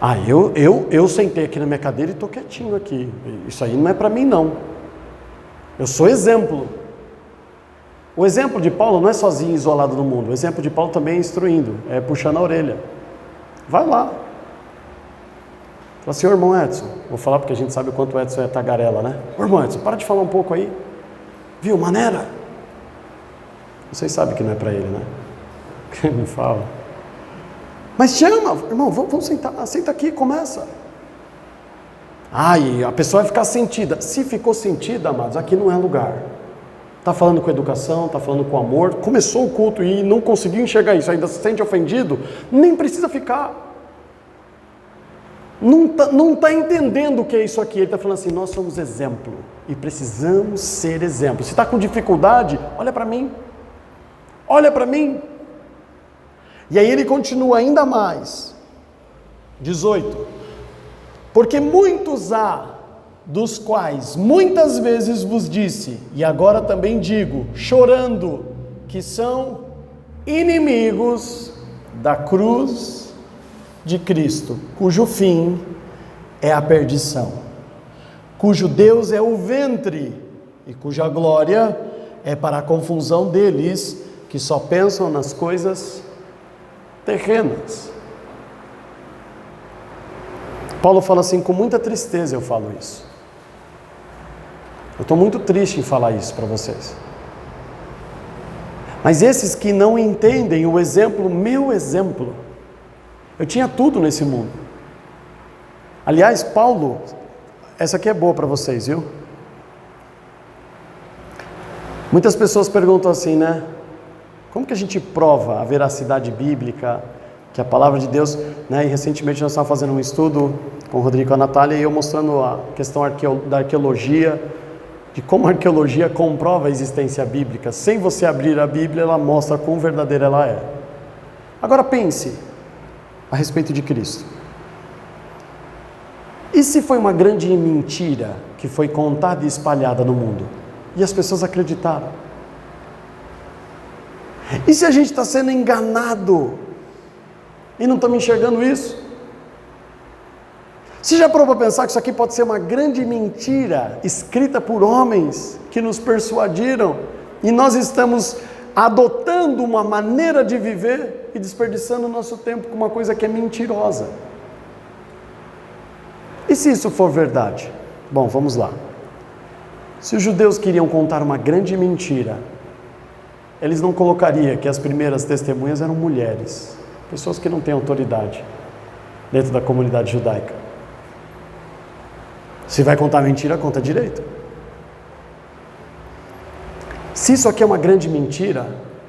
Ah, eu sentei aqui na minha cadeira e estou quietinho aqui. Isso aí não é para mim, não. Eu sou exemplo. O exemplo de Paulo não é sozinho, isolado no mundo. O exemplo de Paulo também é instruindo, é puxando a orelha. Vai lá. Fala assim, ô irmão Edson, vou falar porque a gente sabe o quanto o Edson é tagarela, né? Ô irmão Edson, para de falar um pouco aí. Viu, maneira? Vocês sabem que não é para ele, né? Quem me fala. Mas chama, irmão, vamos sentar, senta aqui, começa. E a pessoa vai ficar sentida. Se ficou sentida, amados, aqui não é lugar. Está falando com educação, está falando com amor, começou o culto e não conseguiu enxergar isso, ainda se sente ofendido, nem precisa ficar. Não está entendendo o que é isso aqui. Ele está falando assim, nós somos exemplo e precisamos ser exemplo. Se está com dificuldade, olha para mim. Olha para mim. E aí ele continua ainda mais. 18. Porque muitos há, dos quais muitas vezes vos disse, e agora também digo, chorando, que são inimigos da cruz de Cristo, cujo fim é a perdição. cujo Deus é o ventre e cuja glória é para a confusão deles que só pensam nas coisas terrenas. Paulo fala assim, com muita tristeza eu falo isso. Eu estou muito triste em falar isso para vocês. Mas esses que não entendem o exemplo, meu exemplo, eu tinha tudo nesse mundo. Aliás, Paulo, essa aqui é boa para vocês, viu? Muitas pessoas perguntam assim, né? Como que a gente prova a veracidade bíblica, que a palavra de Deus, né? E recentemente nós estávamos fazendo um estudo com o Rodrigo e com a Natália, e eu mostrando a questão da arqueologia, de como a arqueologia comprova a existência bíblica. Sem você abrir a Bíblia, ela mostra quão verdadeira ela é. Agora pense a respeito de Cristo. E se foi uma grande mentira que foi contada e espalhada no mundo? E as pessoas acreditaram? E se a gente está sendo enganado e não estamos enxergando isso? Você já parou para pensar que isso aqui pode ser uma grande mentira escrita por homens que nos persuadiram e nós estamos adotando uma maneira de viver e desperdiçando o nosso tempo com uma coisa que é mentirosa? E se isso for verdade? Bom, vamos lá. Se os judeus queriam contar uma grande mentira, eles não colocariam que as primeiras testemunhas eram mulheres, pessoas que não têm autoridade dentro da comunidade judaica. Se vai contar mentira, conta direito. Se isso aqui é uma grande mentira,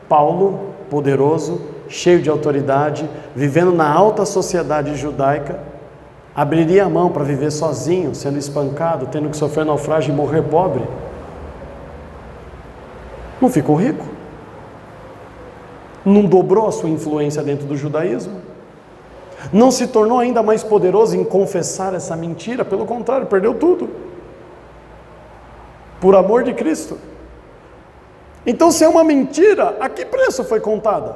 Paulo, poderoso, cheio de autoridade, vivendo na alta sociedade judaica, abriria a mão para viver sozinho, sendo espancado, tendo que sofrer naufrágio e morrer pobre? Não ficou rico? Não dobrou a sua influência dentro do judaísmo? Não se tornou ainda mais poderoso em confessar essa mentira? Pelo contrário, perdeu tudo. Por amor de Cristo. Então, se é uma mentira, a que preço foi contada?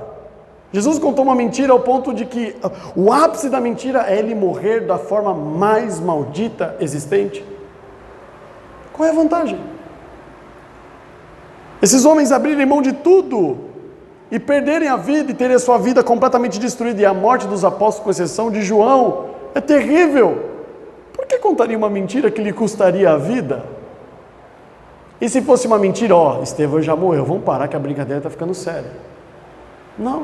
Jesus contou uma mentira ao ponto de que o ápice da mentira é ele morrer da forma mais maldita existente. Qual é a vantagem? Esses homens abrirem mão de tudo e perderem a vida e terem a sua vida completamente destruída, e a morte dos apóstolos, com exceção de João, é terrível. Por que contaria uma mentira que lhe custaria a vida? E se fosse uma mentira, Estevão já morreu, vamos parar que a brincadeira está ficando séria. Não.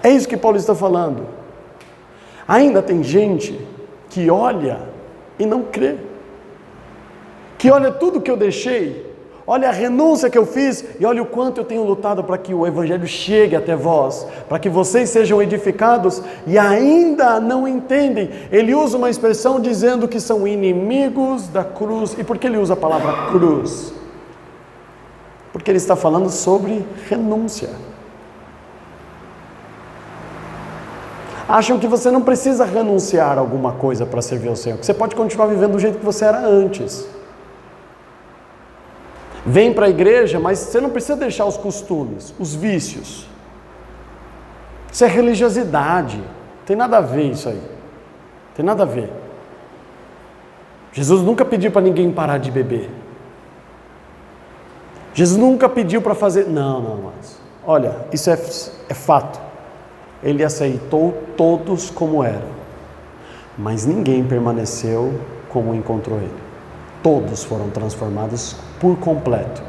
É isso que Paulo está falando. Ainda tem gente que olha e não crê, que olha tudo que eu deixei, olha a renúncia que eu fiz e olha o quanto eu tenho lutado para que o Evangelho chegue até vós, para que vocês sejam edificados, e ainda não entendem. Ele usa uma expressão dizendo que são inimigos da cruz. E por que ele usa a palavra cruz? Porque ele está falando sobre renúncia. Acham que você não precisa renunciar a alguma coisa para servir ao Senhor, que você pode continuar vivendo do jeito que você era antes. Vem para a igreja, mas você não precisa deixar os costumes, os vícios. Isso é religiosidade. Tem nada a ver isso aí. Tem nada a ver. Jesus nunca pediu para ninguém parar de beber. Jesus nunca pediu para fazer... Não, mas... Olha, isso é fato. Ele aceitou todos como eram. Mas ninguém permaneceu como encontrou ele. Todos foram transformados por completo,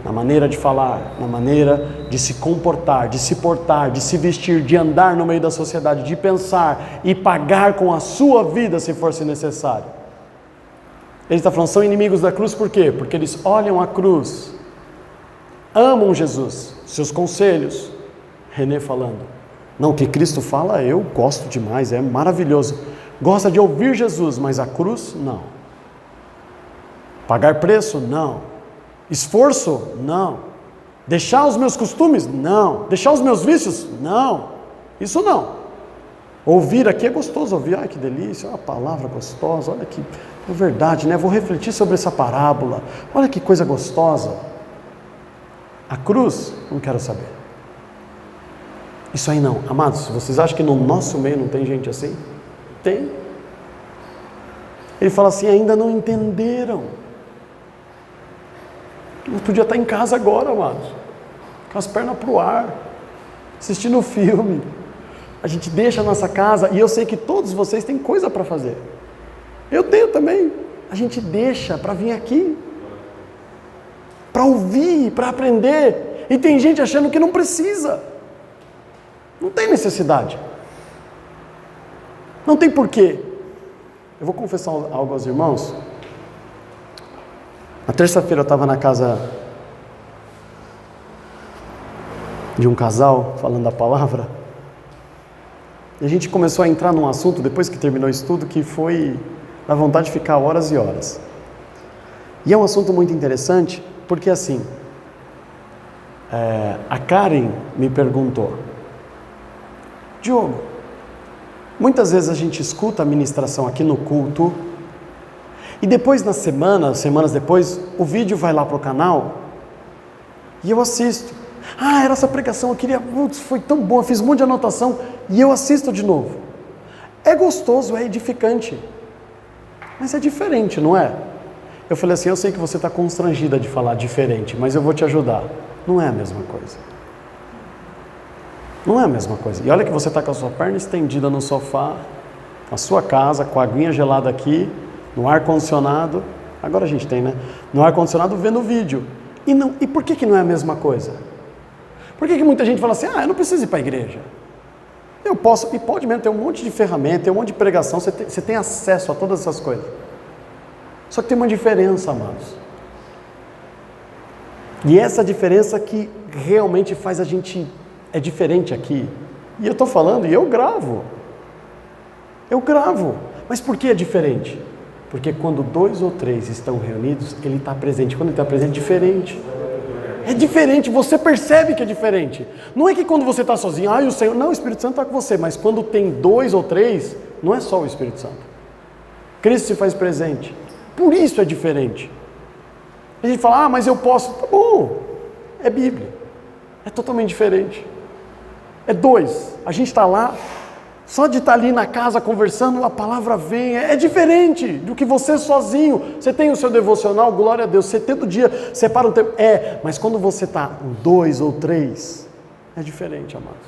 na maneira de falar, na maneira de se comportar, de se portar, de se vestir, de andar no meio da sociedade, de pensar e pagar com a sua vida se fosse necessário. Ele está falando, são inimigos da cruz por quê? Porque eles olham a cruz, amam Jesus, seus conselhos. René falando, não, o que Cristo fala eu gosto demais, é maravilhoso. Gosta de ouvir Jesus, mas a cruz, não. Pagar preço? Não. Esforço? Não. Deixar os meus costumes? Não. Deixar os meus vícios? Não. Isso não. Ouvir aqui é gostoso, ouvir, ai que delícia, uma palavra gostosa, olha que é verdade, né? Vou refletir sobre essa parábola, olha que coisa gostosa. A cruz, não quero saber. Isso aí não. Amados, vocês acham que no nosso meio não tem gente assim? Tem. Ele fala assim, ainda não entenderam. Eu podia estar em casa agora, amados, com as pernas pro ar, assistindo filme. A gente deixa a nossa casa, e eu sei que todos vocês têm coisa para fazer. Eu tenho também. A gente deixa para vir aqui, para ouvir, para aprender. E tem gente achando que não precisa. Não tem necessidade. Não tem porquê. Eu vou confessar algo aos irmãos. Na terça-feira eu estava na casa de um casal, falando da palavra. E a gente começou a entrar num assunto, depois que terminou o estudo, que foi da vontade de ficar horas e horas. E é um assunto muito interessante, porque assim, a Karen me perguntou, Diogo, muitas vezes a gente escuta a ministração aqui no culto, e depois semanas depois, o vídeo vai lá para o canal, e eu assisto. Era essa pregação, eu queria, foi tão bom, eu fiz um monte de anotação, e eu assisto de novo. É gostoso, é edificante, mas é diferente, não é? Eu falei assim, eu sei que você está constrangida de falar diferente, mas eu vou te ajudar. Não é a mesma coisa. Não é a mesma coisa. E olha que você está com a sua perna estendida no sofá, na sua casa, com a aguinha gelada aqui, no ar-condicionado. Agora a gente tem, né? No ar-condicionado vendo o vídeo. E por que não é a mesma coisa? Por que muita gente fala assim, eu não preciso ir para a igreja? Eu posso, e pode mesmo, tem um monte de ferramenta, tem um monte de pregação, você tem acesso a todas essas coisas. Só que tem uma diferença, amados. E essa diferença que realmente faz a gente, é diferente aqui. E eu estou falando, e eu gravo. Mas por que é diferente? Porque quando 2 ou 3 estão reunidos, ele está presente. Quando ele está presente, é diferente. É diferente, você percebe que é diferente. Não é que quando você está sozinho, o Senhor, não, o Espírito Santo está com você, mas quando tem 2 ou 3, não é só o Espírito Santo. Cristo se faz presente. Por isso é diferente. A gente fala, mas eu posso. Tá bom, é Bíblia. É totalmente diferente. É 2. A gente está lá, só de estar ali na casa conversando, a palavra vem. É diferente do que você sozinho. Você tem o seu devocional, glória a Deus. Você todo dia separa um tempo. Mas quando você está 2 ou 3, é diferente, amados.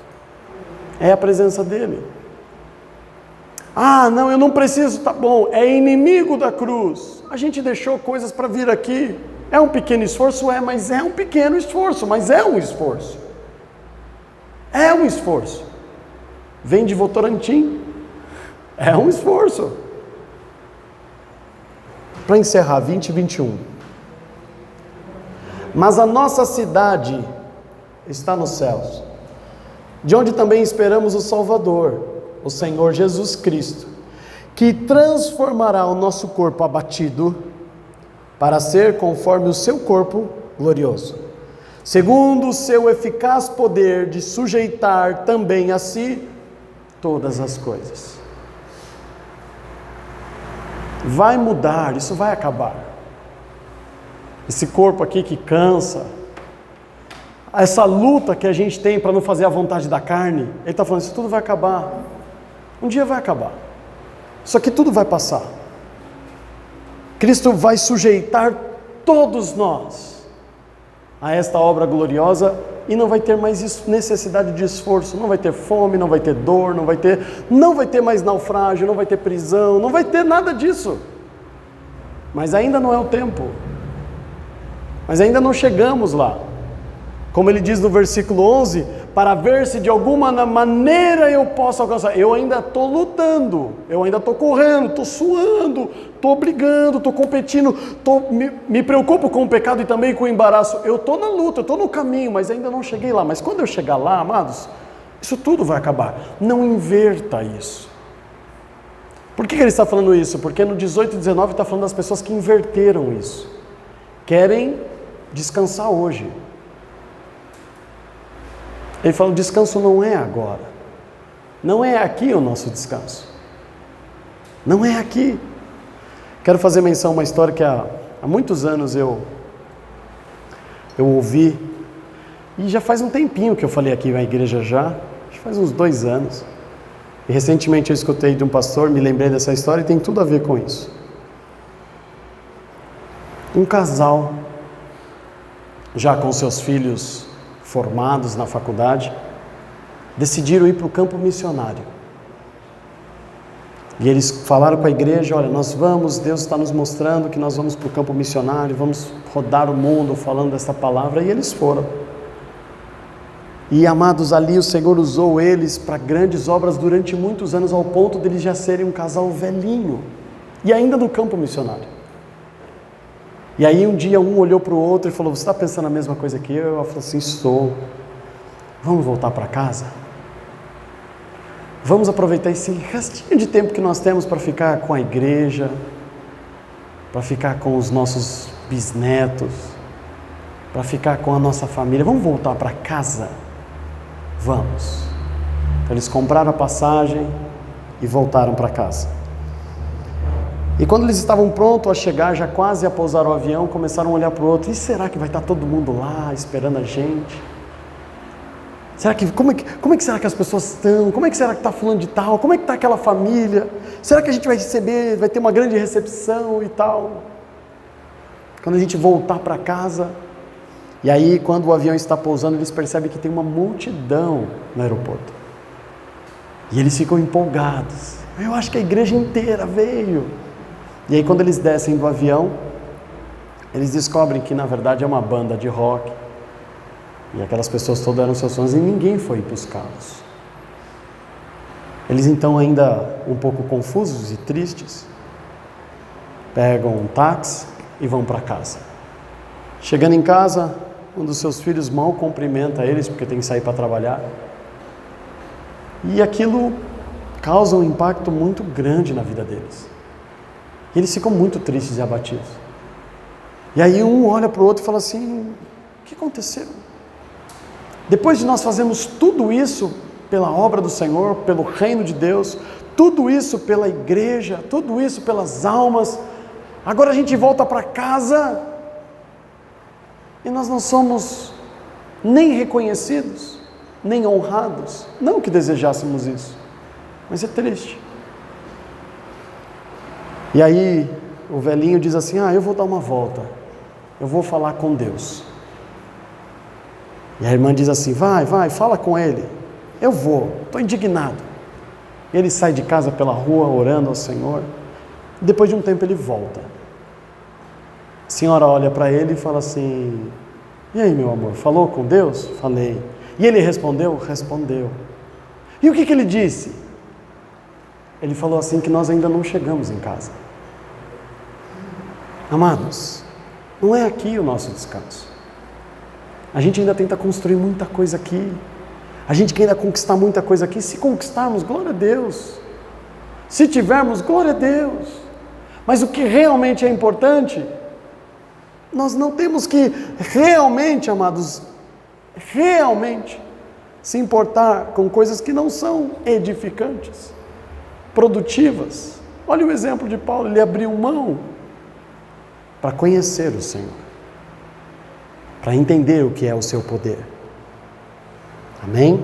É a presença dele. Não, eu não preciso, tá bom. É inimigo da cruz. A gente deixou coisas para vir aqui. É um pequeno esforço? Mas é um pequeno esforço. Mas é um esforço. É um esforço. Vem de Votorantim. É um esforço. Para encerrar, 20 e 21. Mas a nossa cidade está nos céus, de onde também esperamos o Salvador, o Senhor Jesus Cristo, que transformará o nosso corpo abatido para ser conforme o seu corpo glorioso, segundo o seu eficaz poder de sujeitar também a si todas as coisas. Vai mudar, isso vai acabar. Esse corpo aqui que cansa, essa luta que a gente tem para não fazer a vontade da carne, ele está falando, isso tudo vai acabar. Um dia vai acabar. Isso aqui tudo vai passar. Cristo vai sujeitar todos nós a esta obra gloriosa e não vai ter mais necessidade de esforço, não vai ter fome, não vai ter dor, não vai ter mais naufrágio, não vai ter prisão, não vai ter nada disso. Mas ainda não é o tempo. Mas ainda não chegamos lá. Como ele diz no versículo 11, para ver se de alguma maneira eu posso alcançar. Eu ainda estou lutando, eu ainda estou correndo, estou suando, estou brigando, estou competindo, me preocupo com o pecado e também com o embaraço. Eu estou na luta, eu estou no caminho, mas ainda não cheguei lá. Mas quando eu chegar lá, amados, isso tudo vai acabar. Não inverta isso. Por que ele está falando isso? Porque no 18 e 19 está falando das pessoas que inverteram isso. Querem descansar hoje. Ele fala, o descanso não é agora. Não é aqui o nosso descanso. Não é aqui. Quero fazer menção a uma história que há muitos anos eu ouvi. E já faz um tempinho que eu falei aqui na igreja já. Acho que faz uns 2 anos. E recentemente eu escutei de um pastor, me lembrei dessa história e tem tudo a ver com isso. Um casal, já com seus filhos formados na faculdade, decidiram ir para o campo missionário. E eles falaram com a igreja, olha, nós vamos, Deus está nos mostrando que nós vamos para o campo missionário, vamos rodar o mundo falando dessa palavra, e eles foram. E amados, ali o Senhor usou eles para grandes obras durante muitos anos, ao ponto de eles já serem um casal velhinho, e ainda no campo missionário. E aí um dia um olhou para o outro e falou, você está pensando a mesma coisa que eu? Eu falei assim, estou. Vamos voltar para casa? Vamos aproveitar esse restinho de tempo que nós temos para ficar com a igreja, para ficar com os nossos bisnetos, para ficar com a nossa família. Vamos voltar para casa? Vamos. Então eles compraram a passagem e voltaram para casa. E quando eles estavam prontos a chegar, já quase a pousar o avião, começaram a olhar para o outro. E será que vai estar todo mundo lá esperando a gente? Será que, como é que será que as pessoas estão? Como é que será que está fulano de tal? Como é que está aquela família? Será que a gente vai receber, vai ter uma grande recepção e tal? Quando a gente voltar para casa, e aí quando o avião está pousando, eles percebem que tem uma multidão no aeroporto. E eles ficam empolgados. Eu acho que a igreja inteira veio. E aí quando eles descem do avião, eles descobrem que na verdade é uma banda de rock. E aquelas pessoas todas eram seus fãs e ninguém foi buscá-los. Eles então, ainda um pouco confusos e tristes, pegam um táxi e vão para casa. Chegando em casa, um dos seus filhos mal cumprimenta eles porque tem que sair para trabalhar. E aquilo causa um impacto muito grande na vida deles. E eles ficam muito tristes e abatidos. E aí um olha para o outro e fala assim, o que aconteceu? Depois de nós fazermos tudo isso pela obra do Senhor, pelo reino de Deus, tudo isso pela igreja, tudo isso pelas almas, agora a gente volta para casa e nós não somos nem reconhecidos, nem honrados. Não que desejássemos isso, mas é triste. E aí o velhinho diz assim, eu vou dar uma volta, eu vou falar com Deus. E a irmã diz assim, vai, fala com ele. Eu vou, estou indignado. Ele sai de casa pela rua orando ao Senhor. Depois de um tempo ele volta. A senhora olha para ele e fala assim, e aí meu amor, falou com Deus? Falei. E ele respondeu? Respondeu. E o que ele disse? Ele falou assim que nós ainda não chegamos em casa. Amados, não é aqui o nosso descanso. A gente ainda tenta construir muita coisa aqui. A gente quer ainda conquistar muita coisa aqui. Se conquistarmos, glória a Deus. Se tivermos, glória a Deus. Mas o que realmente é importante, nós não temos que realmente, amados, realmente se importar com coisas que não são edificantes, produtivas. Olha o exemplo de Paulo, ele abriu mão para conhecer o Senhor, para entender o que é o seu poder. Amém?